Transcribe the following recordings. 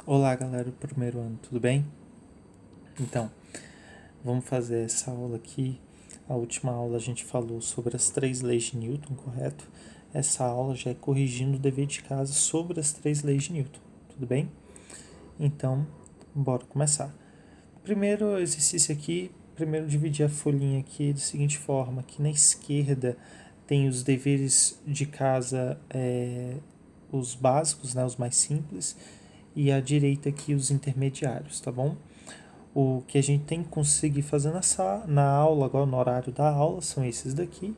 Olá, galera do primeiro ano, tudo bem? Então, vamos fazer essa aula aqui. A última aula a gente falou sobre as 3 leis de Newton, correto? Essa aula já é corrigindo o dever de casa sobre as 3 leis de Newton, tudo bem? Então, bora começar. Primeiro exercício aqui, primeiro dividir a folhinha aqui da seguinte forma, que na esquerda tem os deveres de casa, os básicos, né, os mais simples, e à direita aqui os intermediários, tá bom? O que a gente tem que conseguir fazer na aula, agora no horário da aula, são esses daqui.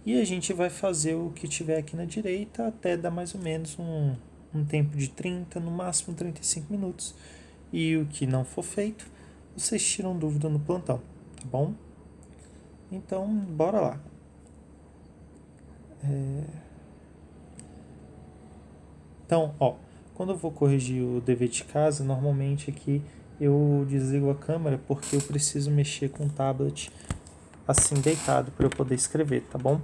E a gente vai fazer o que tiver aqui na direita até dar mais ou menos um tempo de 30, no máximo 35 minutos. E o que não for feito, vocês tiram dúvida no plantão, tá bom? Então, bora lá. Então, quando eu vou corrigir o dever de casa, normalmente aqui eu desligo a câmera porque eu preciso mexer com o tablet assim deitado para eu poder escrever, tá bom?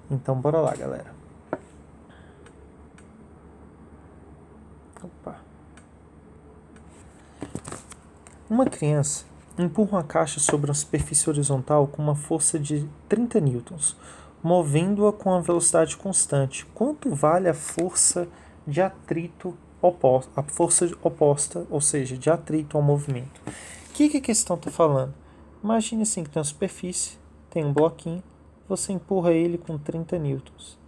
Então bora lá, galera. Opa. Uma criança empurra uma caixa sobre uma superfície horizontal com uma força de 30 newtons, movendo-a com a velocidade constante. Quanto vale a força de atrito oposta, a força oposta, ou seja, de atrito ao movimento? O que a questão está falando? Imagine assim que tem uma superfície, tem um bloquinho, você empurra ele com 30 newtons.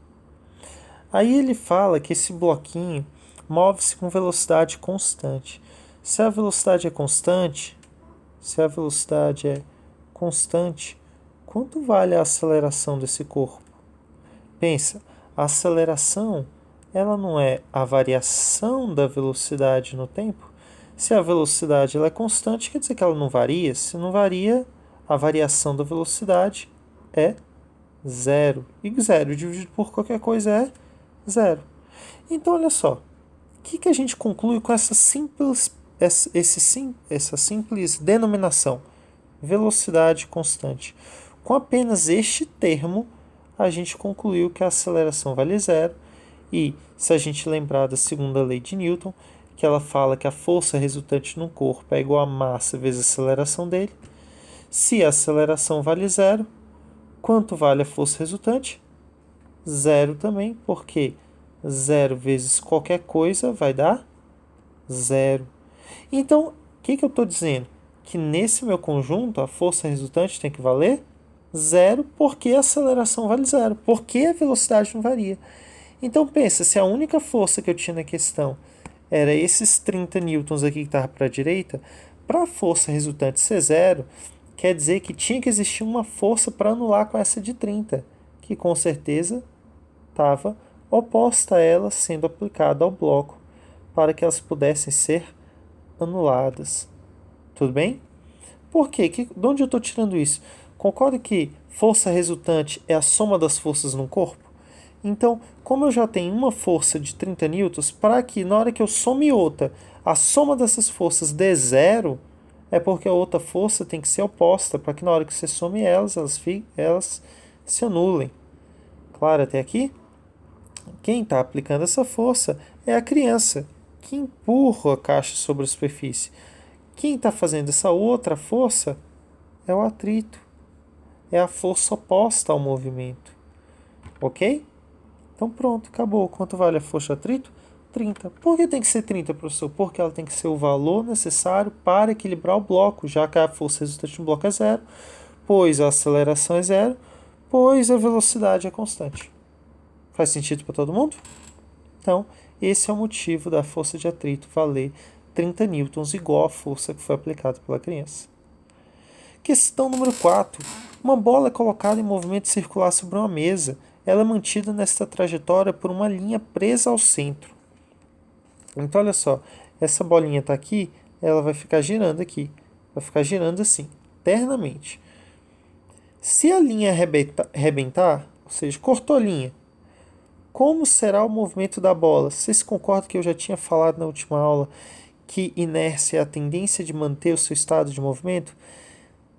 Aí ele fala que esse bloquinho move-se com velocidade constante. Se a velocidade é constante, quanto vale a aceleração desse corpo? Pensa, a aceleração, ela não é a variação da velocidade no tempo? Se a velocidade ela é constante, quer dizer que ela não varia? Se não varia, a variação da velocidade é zero. E zero dividido por qualquer coisa é zero. Então, olha só, o que a gente conclui com essa simples denominação? Velocidade constante. Com apenas este termo, a gente concluiu que a aceleração vale zero. E se a gente lembrar da segunda lei de Newton, que ela fala que a força resultante num corpo é igual a massa vezes a aceleração dele, se a aceleração vale zero, quanto vale a força resultante? Zero também, porque zero vezes qualquer coisa vai dar zero. Então, o que eu estou dizendo? Que nesse meu conjunto a força resultante tem que valer zero, porque a aceleração vale zero, porque a velocidade não varia. Então pensa, se a única força que eu tinha na questão era esses 30 newtons aqui que estava para a direita, para a força resultante ser zero, quer dizer que tinha que existir uma força para anular com essa de 30, que com certeza estava oposta a ela sendo aplicada ao bloco, para que elas pudessem ser anuladas. Tudo bem? Por quê? De onde eu estou tirando isso? Concorda que força resultante é a soma das forças no corpo? Então, como eu já tenho uma força de 30 newtons, para que na hora que eu some outra, a soma dessas forças dê zero, é porque a outra força tem que ser oposta, para que na hora que você some elas se anulem. Claro até aqui? Quem está aplicando essa força é a criança, que empurra a caixa sobre a superfície. Quem está fazendo essa outra força é o atrito. É a força oposta ao movimento. Ok? Então pronto, acabou. Quanto vale a força de atrito? 30. Por que tem que ser 30, professor? Porque ela tem que ser o valor necessário para equilibrar o bloco, já que a força resultante no bloco é zero, pois a aceleração é zero, pois a velocidade é constante. Faz sentido para todo mundo? Então, esse é o motivo da força de atrito valer 30 newtons, igual a força que foi aplicada pela criança. Questão número 4. Uma bola é colocada em movimento circular sobre uma mesa. Ela é mantida nesta trajetória por uma linha presa ao centro. Então, olha só. Essa bolinha está aqui, ela vai ficar girando aqui. Vai ficar girando assim, eternamente. Se a linha arrebentar, ou seja, cortou a linha, como será o movimento da bola? Vocês concordam que eu já tinha falado na última aula que inércia é a tendência de manter o seu estado de movimento?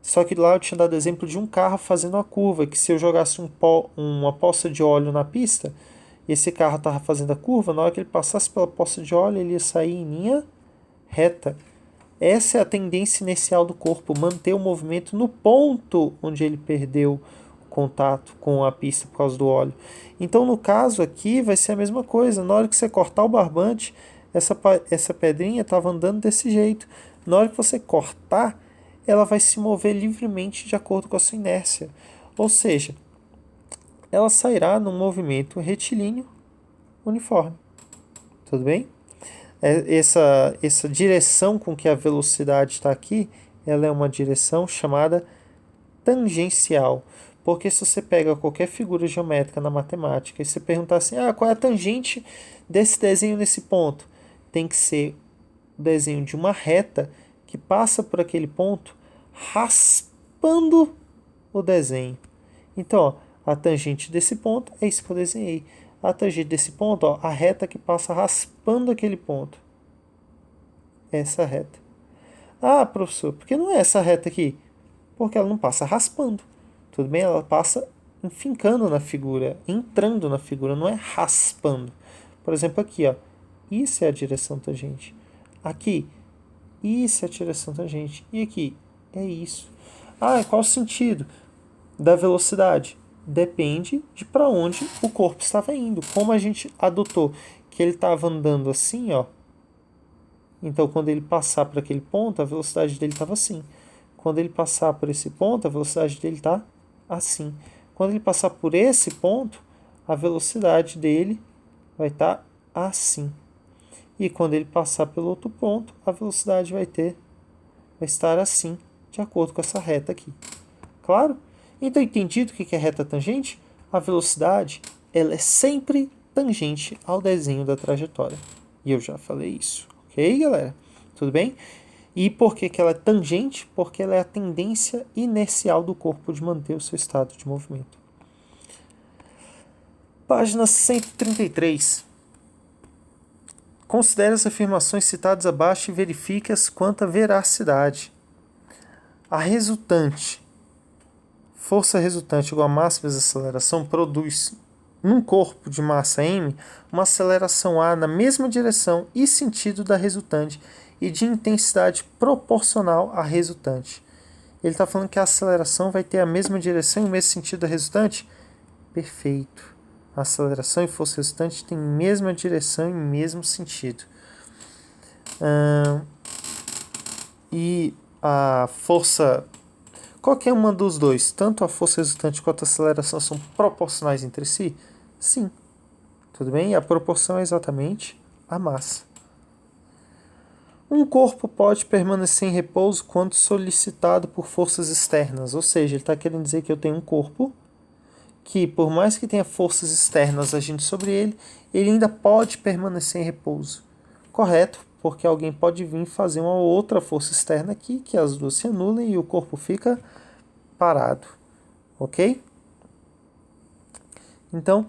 Só que lá eu tinha dado exemplo de um carro fazendo uma curva, que se eu jogasse uma poça de óleo na pista, e esse carro estava fazendo a curva, na hora que ele passasse pela poça de óleo, ele ia sair em linha reta. Essa é a tendência inicial do corpo, manter o movimento no ponto onde ele perdeu o contato com a pista por causa do óleo. Então, no caso aqui, vai ser a mesma coisa. Na hora que você cortar o barbante, essa pedrinha estava andando desse jeito. Na hora que você cortar, ela vai se mover livremente de acordo com a sua inércia. Ou seja, ela sairá num movimento retilíneo uniforme. Tudo bem? Essa direção com que a velocidade está aqui, ela é uma direção chamada tangencial. Porque se você pega qualquer figura geométrica na matemática e você perguntar assim, qual é a tangente desse desenho nesse ponto? Tem que ser o desenho de uma reta que passa por aquele ponto raspando o desenho. Então, ó, a tangente desse ponto é isso que eu desenhei. A tangente desse ponto, ó, a reta que passa raspando aquele ponto. Essa reta. Professor, por que não é essa reta aqui? Porque ela não passa raspando. Tudo bem? Ela passa enfincando na figura, entrando na figura, não é raspando. Por exemplo, aqui, ó. Isso é a direção tangente. Aqui, isso é a direção tangente. E aqui, é isso. Qual o sentido da velocidade? Depende de para onde o corpo estava indo. Como a gente adotou que ele estava andando assim, ó. Então, quando ele passar por aquele ponto, a velocidade dele estava assim. Quando ele passar por esse ponto, a velocidade dele está assim. Quando ele passar por esse ponto, a velocidade dele vai estar assim. E quando ele passar pelo outro ponto, a velocidade vai estar assim, de acordo com essa reta aqui. Claro? Então, entendido o que é reta tangente? A velocidade, ela é sempre tangente ao desenho da trajetória. E eu já falei isso. Ok, galera? Tudo bem? E por que ela é tangente? Porque ela é a tendência inercial do corpo de manter o seu estado de movimento. Página 133. Considere as afirmações citadas abaixo e verifique-as quanto à veracidade. A resultante, força resultante igual a massa vezes aceleração, produz num corpo de massa m uma aceleração a na mesma direção e sentido da resultante e de intensidade proporcional à resultante. Ele está falando que a aceleração vai ter a mesma direção e o mesmo sentido da resultante? Perfeito. A aceleração e força resultante têm mesma direção e mesmo sentido. E a força, qualquer uma dos dois, tanto a força resultante quanto a aceleração são proporcionais entre si? Sim. Tudo bem? E a proporção é exatamente a massa. Um corpo pode permanecer em repouso quando solicitado por forças externas. Ou seja, ele está querendo dizer que eu tenho um corpo que, por mais que tenha forças externas agindo sobre ele, ele ainda pode permanecer em repouso. Correto, porque alguém pode vir fazer uma outra força externa aqui, que as duas se anulem e o corpo fica parado. Ok? Então,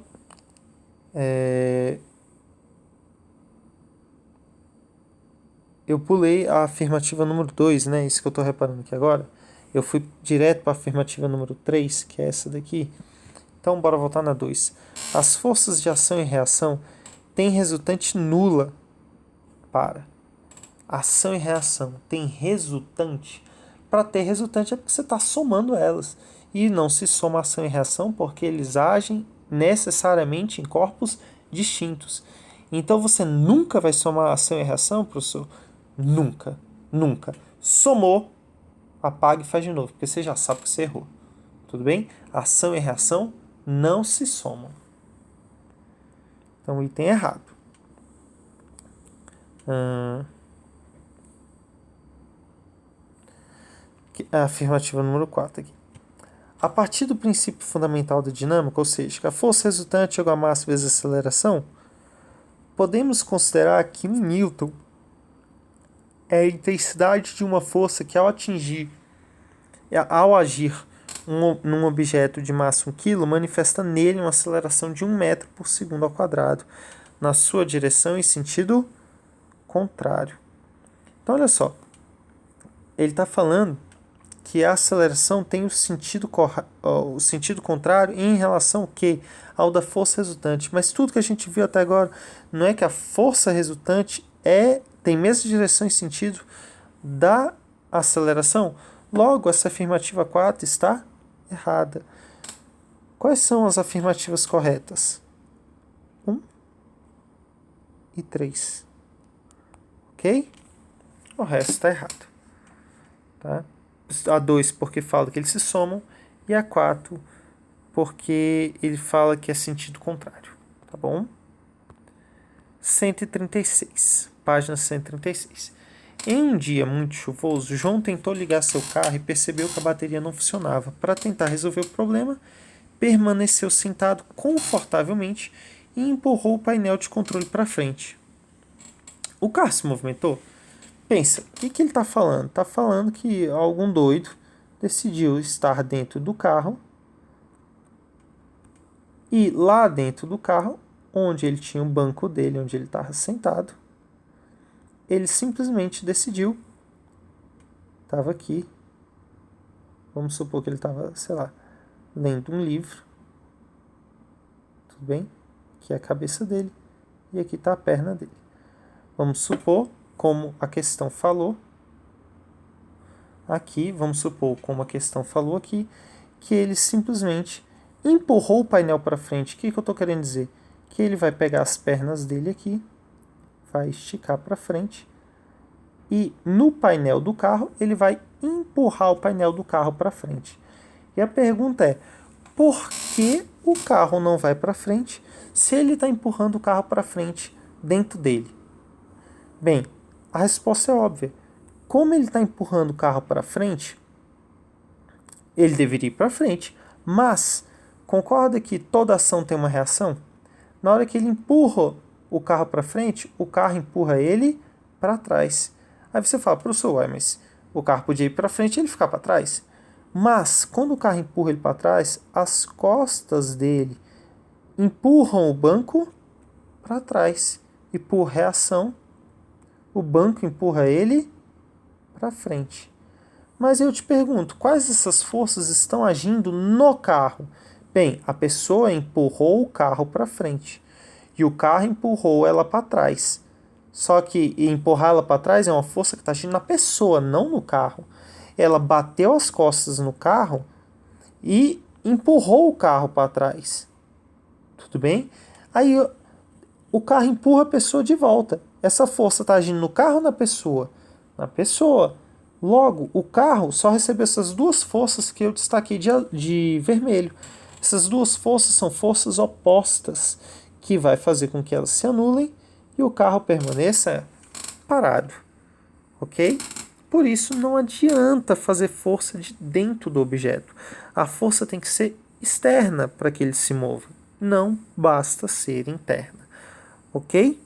eu pulei a afirmativa número 2, né? Isso que eu estou reparando aqui agora. Eu fui direto para a afirmativa número 3, que é essa daqui. Então, bora voltar na 2. As forças de ação e reação têm resultante nula para ação e reação. Tem resultante. Para ter resultante é porque você está somando elas. E não se soma ação e reação porque eles agem necessariamente em corpos distintos. Então, você nunca vai somar ação e reação, professor? Nunca. Nunca. Somou, apaga e faz de novo, porque você já sabe que você errou. Tudo bem? Ação e reação não se somam. Então, o item errado. A afirmativa número 4 aqui. A partir do princípio fundamental da dinâmica, ou seja, que a força resultante é igual a massa vezes a aceleração, podemos considerar que um Newton é a intensidade de uma força que ao agir num objeto de massa 1 kg, manifesta nele uma aceleração de 1 metro por segundo ao quadrado, na sua direção e sentido contrário. Então, olha só. Ele está falando que a aceleração tem o sentido contrário em relação ao quê? Ao da força resultante. Mas tudo que a gente viu até agora não é que a força resultante é tem mesma direção e sentido da aceleração. Logo, essa afirmativa 4 está errada. Quais são as afirmativas corretas? 1 e 3. Ok? O resto está errado. Tá? A 2 porque fala que eles se somam. E a 4 porque ele fala que é sentido contrário. Tá bom? 136. Página 136. Em um dia muito chuvoso, João tentou ligar seu carro e percebeu que a bateria não funcionava. Para tentar resolver o problema, permaneceu sentado confortavelmente e empurrou o painel de controle para frente. O carro se movimentou? Pensa, o que ele está falando? Está falando que algum doido decidiu estar dentro do carro e lá dentro do carro, onde ele tinha o banco dele, onde ele estava sentado, ele simplesmente decidiu, estava aqui, vamos supor que ele estava, sei lá, lendo um livro, tudo bem? Aqui é a cabeça dele e aqui está a perna dele. Vamos supor, como a questão falou aqui, que ele simplesmente empurrou o painel para frente. O que eu estou querendo dizer? Que ele vai pegar as pernas dele aqui, vai esticar para frente e no painel do carro ele vai empurrar o painel do carro para frente. E a pergunta é, por que o carro não vai para frente se ele está empurrando o carro para frente dentro dele? Bem, a resposta é óbvia. Como ele está empurrando o carro para frente, ele deveria ir para frente. Mas, concorda que toda ação tem uma reação? Na hora que ele empurra o carro para frente, o carro empurra ele para trás. Aí você fala, professor, mas o carro podia ir para frente e ele ficar para trás? Mas, quando o carro empurra ele para trás, as costas dele empurram o banco para trás. E por reação, o banco empurra ele para frente. Mas eu te pergunto, quais dessas forças estão agindo no carro? Bem, a pessoa empurrou o carro para frente e o carro empurrou ela para trás. Só que empurrar ela para trás é uma força que está agindo na pessoa, não no carro. Ela bateu as costas no carro e empurrou o carro para trás. Tudo bem? Aí o carro empurra a pessoa de volta. Essa força está agindo no carro ou na pessoa? Na pessoa. Logo, o carro só recebeu essas duas forças que eu destaquei de vermelho. Essas duas forças são forças opostas, que vai fazer com que elas se anulem e o carro permaneça parado. Ok? Por isso, não adianta fazer força de dentro do objeto. A força tem que ser externa para que ele se mova. Não basta ser interna. Ok?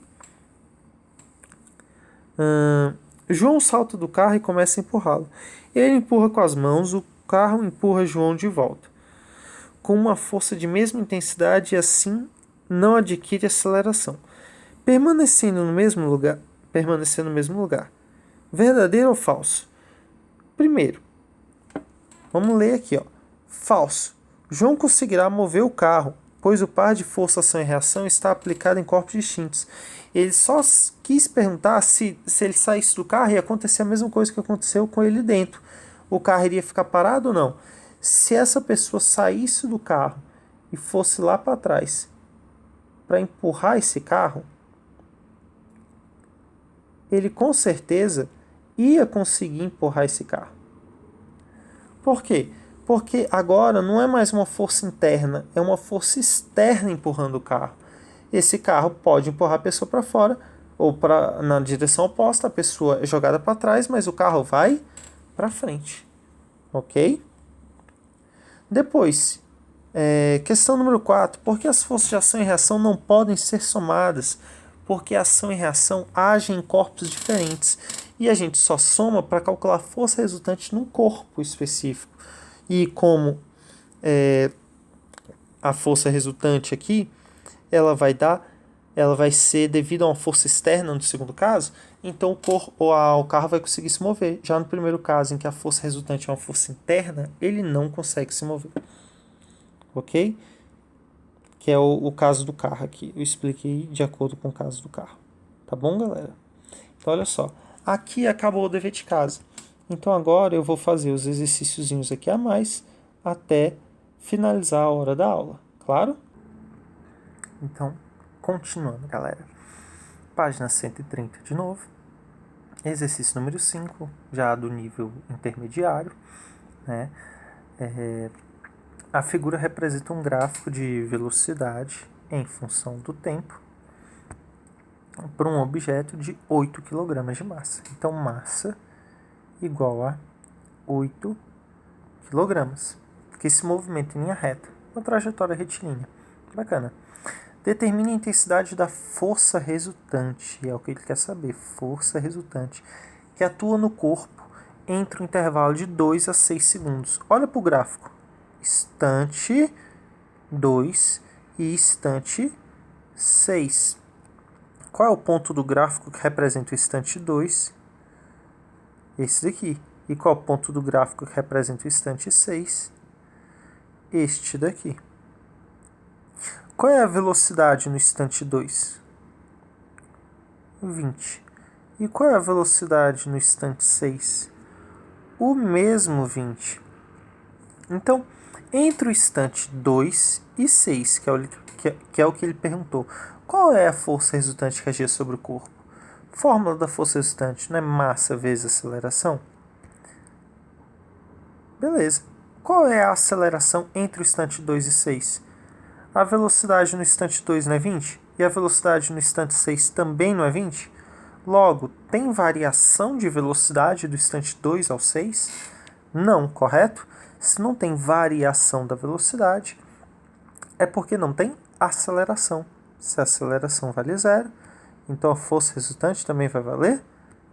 João salta do carro e começa a empurrá-lo. Ele empurra com as mãos, o carro empurra João de volta, com uma força de mesma intensidade e assim não adquire aceleração. Permanecendo no mesmo lugar. Verdadeiro ou falso? Primeiro, vamos ler aqui, ó. Falso. João conseguirá mover o carro, pois o par de força, ação e reação está aplicado em corpos distintos. Ele só quis perguntar se ele saísse do carro ia acontecer a mesma coisa que aconteceu com ele dentro. O carro iria ficar parado ou não? Se essa pessoa saísse do carro e fosse lá para trás para empurrar esse carro, ele com certeza ia conseguir empurrar esse carro. Por quê? Porque agora não é mais uma força interna, é uma força externa empurrando o carro. Esse carro pode empurrar a pessoa para fora ou na direção oposta, a pessoa é jogada para trás, mas o carro vai para frente. Ok? Depois, questão número 4. Por que as forças de ação e reação não podem ser somadas? Porque ação e reação agem em corpos diferentes. E a gente só soma para calcular a força resultante num corpo específico. E como a força resultante aqui, ela vai ser devido a uma força externa no segundo caso, então o carro vai conseguir se mover. Já no primeiro caso, em que a força resultante é uma força interna, ele não consegue se mover. Ok? Que é o caso do carro aqui. Eu expliquei de acordo com o caso do carro. Tá bom, galera? Então, olha só. Aqui acabou o dever de casa. Então, agora eu vou fazer os exercíciozinhos aqui a mais até finalizar a hora da aula. Claro? Então, continuando, galera. Página 130 de novo. Exercício número 5, já do nível intermediário, né? A figura representa um gráfico de velocidade em função do tempo para um objeto de 8 kg de massa. Então, massa igual a 8 kg, que se movimenta em linha reta, uma trajetória retilínea. Bacana. Determine a intensidade da força resultante, é o que ele quer saber, força resultante, que atua no corpo entre o intervalo de 2 a 6 segundos. Olha para o gráfico. Instante 2 e instante 6. Qual é o ponto do gráfico que representa o instante 2? Esse daqui. E qual é o ponto do gráfico que representa o instante 6? Este daqui. Qual é a velocidade no instante 2? 20. E qual é a velocidade no instante 6? O mesmo 20. Então, entre o instante 2 e 6, que é o que ele perguntou, qual é a força resultante que agia sobre o corpo? Fórmula da força resultante não é massa vezes aceleração? Beleza. Qual é a aceleração entre o instante 2 e 6? A velocidade no instante 2 não é 20? E a velocidade no instante 6 também não é 20? Logo, tem variação de velocidade do instante 2 ao 6? Não, correto? Se não tem variação da velocidade, é porque não tem aceleração. Se a aceleração vale zero, então a força resultante também vai valer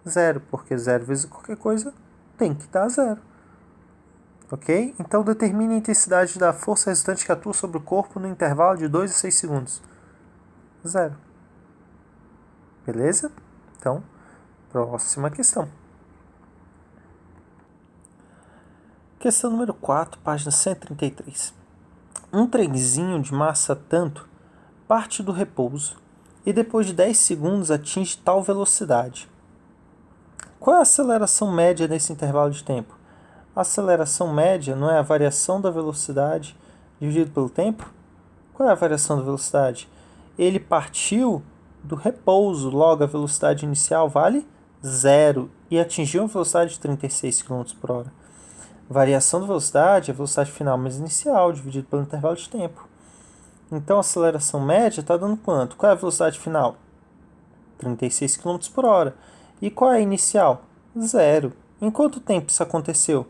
zero, porque zero vezes qualquer coisa tem que dar zero. Ok? Então determine a intensidade da força resultante que atua sobre o corpo no intervalo de 2 a 6 segundos. Zero. Beleza? Então, próxima questão. Questão número 4, página 133. Um trenzinho de massa tanto parte do repouso e depois de 10 segundos atinge tal velocidade. Qual é a aceleração média nesse intervalo de tempo? A aceleração média não é a variação da velocidade dividido pelo tempo? Qual é a variação da velocidade? Ele partiu do repouso, logo a velocidade inicial vale zero e atingiu uma velocidade de 36 km por hora. Variação da velocidade é a velocidade final mais inicial, dividido pelo intervalo de tempo. Então a aceleração média está dando quanto? Qual é a velocidade final? 36 km por hora. E qual é a inicial? Zero. Em quanto tempo isso aconteceu?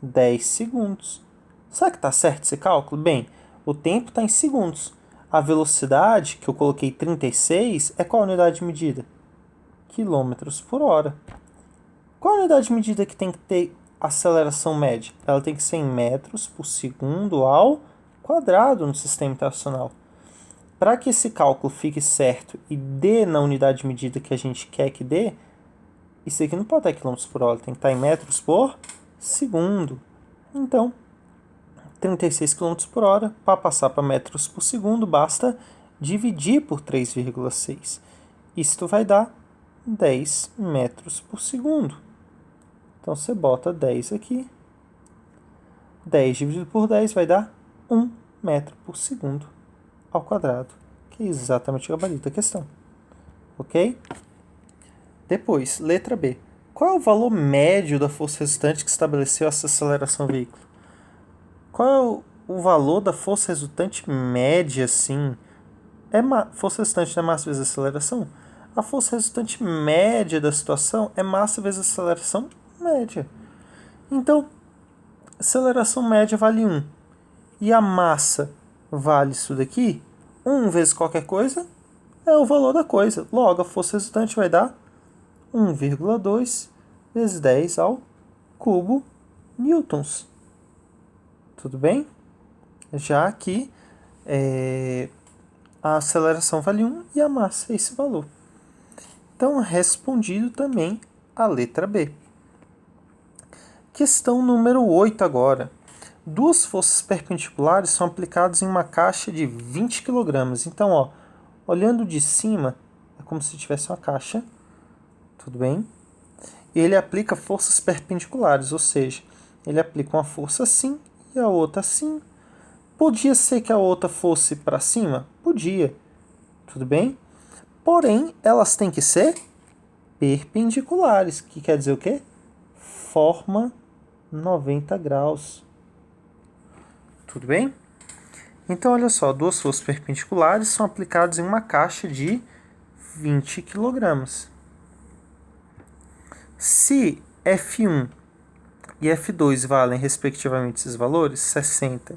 10 segundos. Será que está certo esse cálculo? Bem, o tempo está em segundos. A velocidade, que eu coloquei 36, é qual a unidade de medida? Quilômetros por hora. Qual a unidade de medida que tem que ter aceleração média? Ela tem que ser em metros por segundo ao quadrado no sistema internacional. Para que esse cálculo fique certo e dê na unidade de medida que a gente quer que dê, isso aqui não pode estar em quilômetros por hora, tem que estar em metros por segundo. Então, 36 km por hora, para passar para metros por segundo, basta dividir por 3,6. Isto vai dar 10 metros por segundo. Então, você bota 10 aqui. 10 dividido por 10 vai dar 1 metro por segundo ao quadrado, que é exatamente o gabarito da questão. Ok? Depois, letra B. Qual é o valor médio da força resultante que estabeleceu essa aceleração do veículo? Qual é o valor da força resultante média, sim? Força resultante não é massa vezes aceleração? A força resultante média da situação é massa vezes aceleração média. Então, aceleração média vale 1. E a massa vale isso daqui? 1 vezes qualquer coisa é o valor da coisa. Logo, a força resultante vai dar 1,2 vezes 10 ao cubo newtons. Tudo bem? Já aqui, a aceleração vale 1 e a massa é esse valor. Então, respondido também a letra B. Questão número 8 agora. Duas forças perpendiculares são aplicadas em uma caixa de 20 kg. Então, olhando de cima, é como se tivesse uma caixa. tudo bem? Ele aplica forças perpendiculares, ou seja, ele aplica uma força assim e a outra assim. Podia ser que a outra fosse para cima? Podia, tudo bem? Porém, elas têm que ser perpendiculares, que quer dizer o quê? Forma 90 graus. Tudo bem? Então, olha só, duas forças perpendiculares são aplicadas em uma caixa de 20 kg. Se F1 e F2 valem, respectivamente, esses valores, 60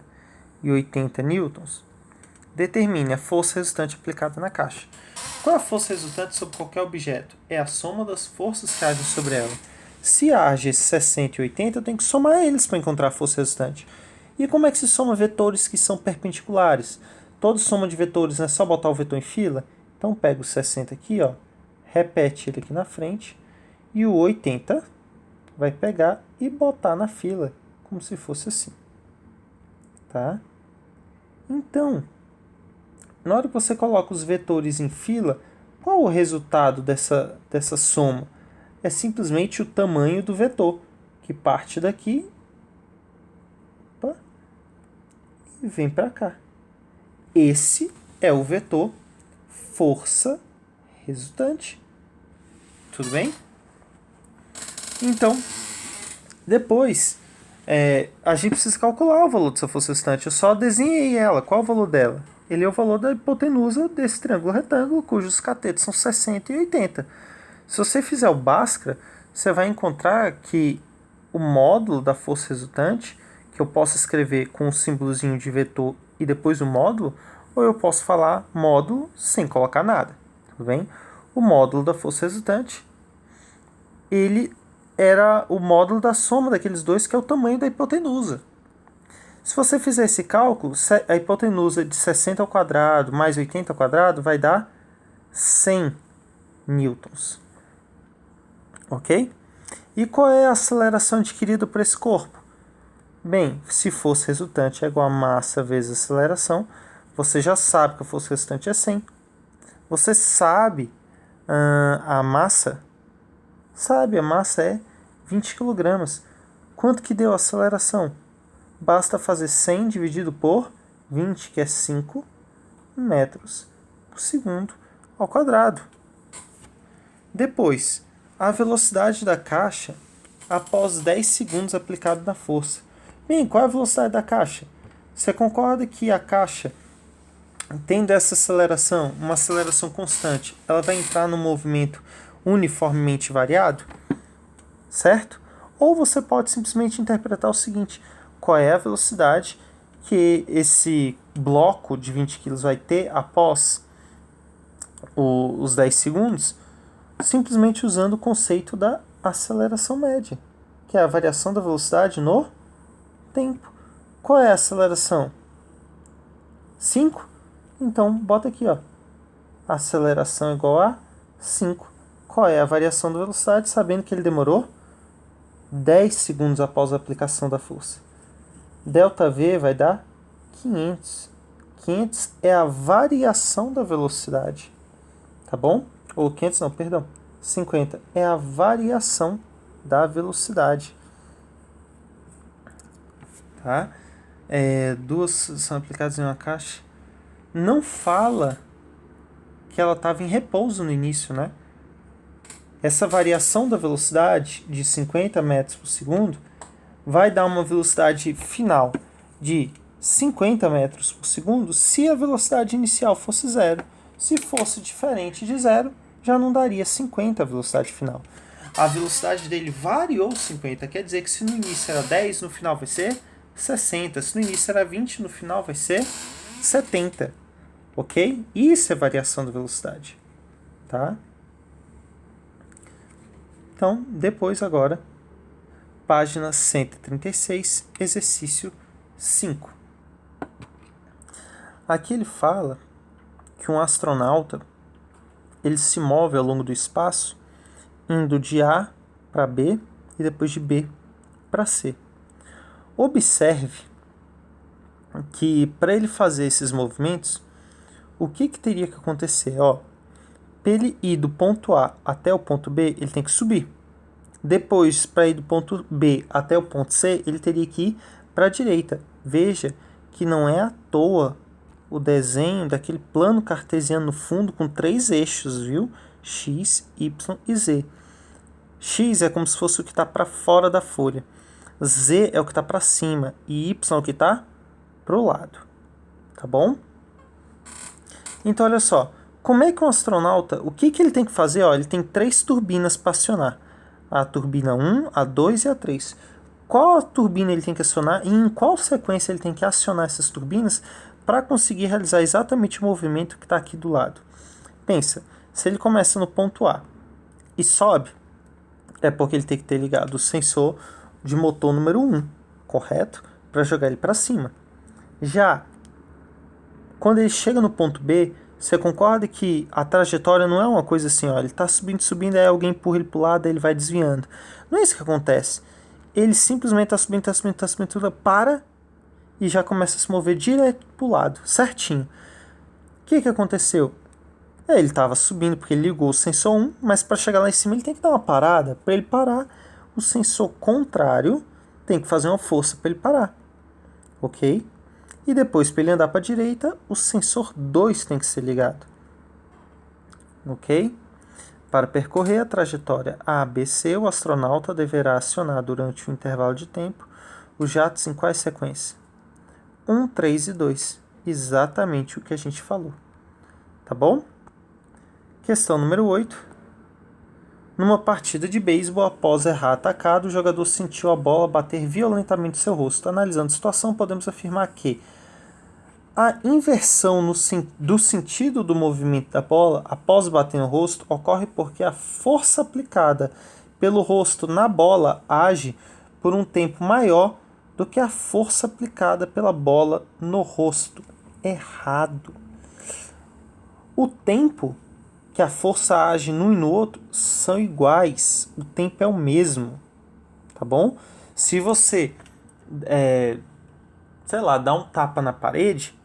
e 80 newtons, determine a força resultante aplicada na caixa. Qual é a força resultante sobre qualquer objeto? É a soma das forças que agem sobre ela. Se age esses 60 e 80, eu tenho que somar eles para encontrar a força resultante. E como é que se soma vetores que são perpendiculares? Toda soma de vetores não é só botar o vetor em fila? Então pega o 60 aqui, ó, repete ele aqui na frente, e o 80 vai pegar e botar na fila, como se fosse assim. Tá? Então, na hora que você coloca os vetores em fila, qual o resultado dessa soma? É simplesmente o tamanho do vetor, que parte daqui e vem para cá. Esse é o vetor força resultante. Tudo bem? Então, depois, a gente precisa calcular o valor dessa força resultante. Eu só desenhei ela. Qual o valor dela? Ele é o valor da hipotenusa desse triângulo retângulo, cujos catetos são 60 e 80. Se você fizer o Bhaskara, você vai encontrar que o módulo da força resultante, que eu posso escrever com um símbolozinho de vetor e depois o módulo, ou eu posso falar módulo sem colocar nada, tudo bem? O módulo da força resultante, ele era o módulo da soma daqueles dois, que é o tamanho da hipotenusa. Se você fizer esse cálculo, a hipotenusa de 60 ao quadrado mais 80 ao quadrado vai dar 100 newtons. Ok? E qual é a aceleração adquirida por esse corpo? Bem, se força resultante é igual a massa vezes aceleração, você já sabe que a força resultante é 100. Você sabe a massa? Sabe, a massa é 20 kg. Quanto que deu a aceleração? Basta fazer 100 dividido por 20, que é 5 metros por segundo ao quadrado. Depois, a velocidade da caixa após 10 segundos aplicado na força. Bem, qual é a velocidade da caixa? Você concorda que a caixa, tendo essa aceleração, uma aceleração constante, ela vai entrar no movimento uniformemente variado? Certo? Ou você pode simplesmente interpretar o seguinte: qual é a velocidade que esse bloco de 20 kg vai ter após os 10 segundos? Simplesmente usando o conceito da aceleração média, que é a variação da velocidade no tempo. Qual é a aceleração? 5? Então, bota aqui, ó. Aceleração igual a 5. Qual é a variação da velocidade, sabendo que ele demorou 10 segundos após a aplicação da força? Delta V vai dar 500. 500 é a variação da velocidade. Tá bom? Ou 500 não, perdão. 50 é a variação da velocidade. Tá? Duas são aplicadas em uma caixa. Não fala que ela estava em repouso no início, né? Essa variação da velocidade de 50 metros por segundo vai dar uma velocidade final de 50 metros por segundo se a velocidade inicial fosse zero. Se fosse diferente de zero, já não daria 50 a velocidade final. A velocidade dele variou 50, quer dizer que se no início era 10, no final vai ser 60. Se no início era 20, no final vai ser 70. Ok? Isso é variação da velocidade. Tá? Então, depois agora, página 136, exercício 5. Aqui ele fala que um astronauta ele se move ao longo do espaço indo de A para B e depois de B para C. Observe que para ele fazer esses movimentos, o que teria que acontecer? para ele ir do ponto A até o ponto B, ele tem que subir. Depois, para ir do ponto B até o ponto C, ele teria que ir para a direita. Veja que não é à toa o desenho daquele plano cartesiano no fundo com 3 eixos, viu? X, Y e Z. X é como se fosse o que está para fora da folha. Z é o que está para cima e Y é o que está para o lado. Tá bom? Então, olha só. Como é que um astronauta, o que ele tem que fazer? Ó, ele tem 3 turbinas para acionar. A turbina 1, a 2 e a 3. Qual a turbina ele tem que acionar e em qual sequência ele tem que acionar essas turbinas para conseguir realizar exatamente o movimento que está aqui do lado? Pensa, se ele começa no ponto A e sobe, é porque ele tem que ter ligado o sensor de motor número 1, correto? Para jogar ele para cima. Já quando ele chega no ponto B, você concorda que a trajetória não é uma coisa assim, ó, ele está subindo, aí alguém empurra ele para o lado, aí ele vai desviando. Não é isso que acontece. Ele simplesmente está subindo, para e já começa a se mover direto para o lado, certinho. O que aconteceu? Ele estava subindo porque ele ligou o sensor 1, mas para chegar lá em cima ele tem que dar uma parada. Para ele parar, o sensor contrário tem que fazer uma força para ele parar. Ok? E depois, para ele andar para a direita, o sensor 2 tem que ser ligado. Ok? Para percorrer a trajetória ABC, o astronauta deverá acionar durante o intervalo de tempo os jatos em quais sequência? 1, 3 e 2. Exatamente o que a gente falou. Tá bom? Questão número 8. Numa partida de beisebol, após errar atacado, o jogador sentiu a bola bater violentamente seu rosto. Analisando a situação, podemos afirmar que a inversão do sentido do movimento da bola após bater no rosto ocorre porque a força aplicada pelo rosto na bola age por um tempo maior do que a força aplicada pela bola no rosto. Errado. O tempo que a força age num e no outro são iguais. O tempo é o mesmo. Tá bom? Se você, dá um tapa na parede,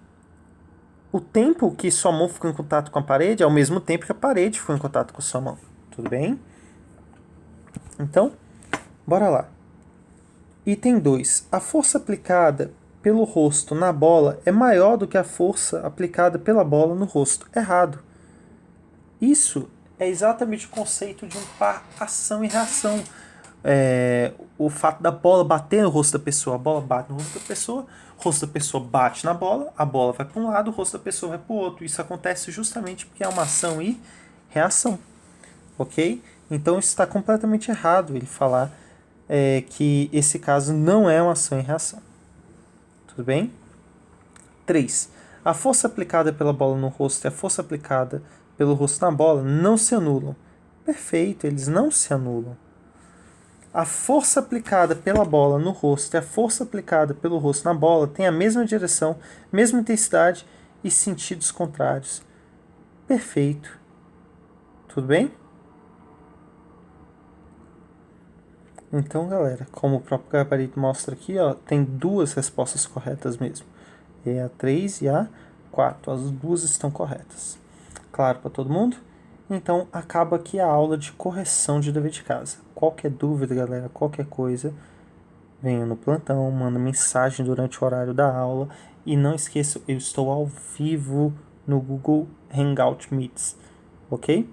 o tempo que sua mão ficou em contato com a parede é o mesmo tempo que a parede ficou em contato com sua mão. Tudo bem? Então, bora lá. Item 2. A força aplicada pelo rosto na bola é maior do que a força aplicada pela bola no rosto. Errado. Isso é exatamente o conceito de um par ação e reação. O fato da bola bater no rosto da pessoa, a bola bate no rosto da pessoa bate na bola, a bola vai para um lado, o rosto da pessoa vai para o outro. Isso acontece justamente porque é uma ação e reação, ok? Então isso está completamente errado ele falar que esse caso não é uma ação e reação. Tudo bem? 3. A força aplicada pela bola no rosto e a força aplicada pelo rosto na bola não se anulam. Perfeito, eles não se anulam. A força aplicada pela bola no rosto e a força aplicada pelo rosto na bola têm a mesma direção, mesma intensidade e sentidos contrários. Perfeito. Tudo bem? Então, galera, como o próprio gabarito mostra aqui, ó, tem 2 respostas corretas mesmo. É a 3 e a 4. As 2 estão corretas. Claro para todo mundo? Então, acaba aqui a aula de correção de dever de casa. Qualquer dúvida, galera, qualquer coisa, venha no plantão, manda mensagem durante o horário da aula. E não esqueça, eu estou ao vivo no Google Hangout Meets, ok?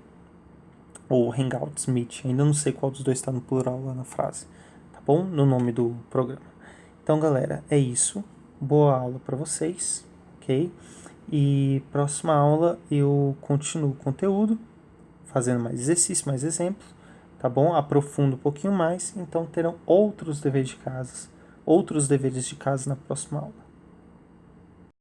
Ou Hangouts Meet, ainda não sei qual dos dois está no plural lá na frase, tá bom? No nome do programa. Então, galera, é isso. Boa aula para vocês, ok? E próxima aula eu continuo o conteúdo, fazendo mais exercícios, mais exemplos, tá bom? Aprofundo um pouquinho mais, então terão outros deveres de casa na próxima aula.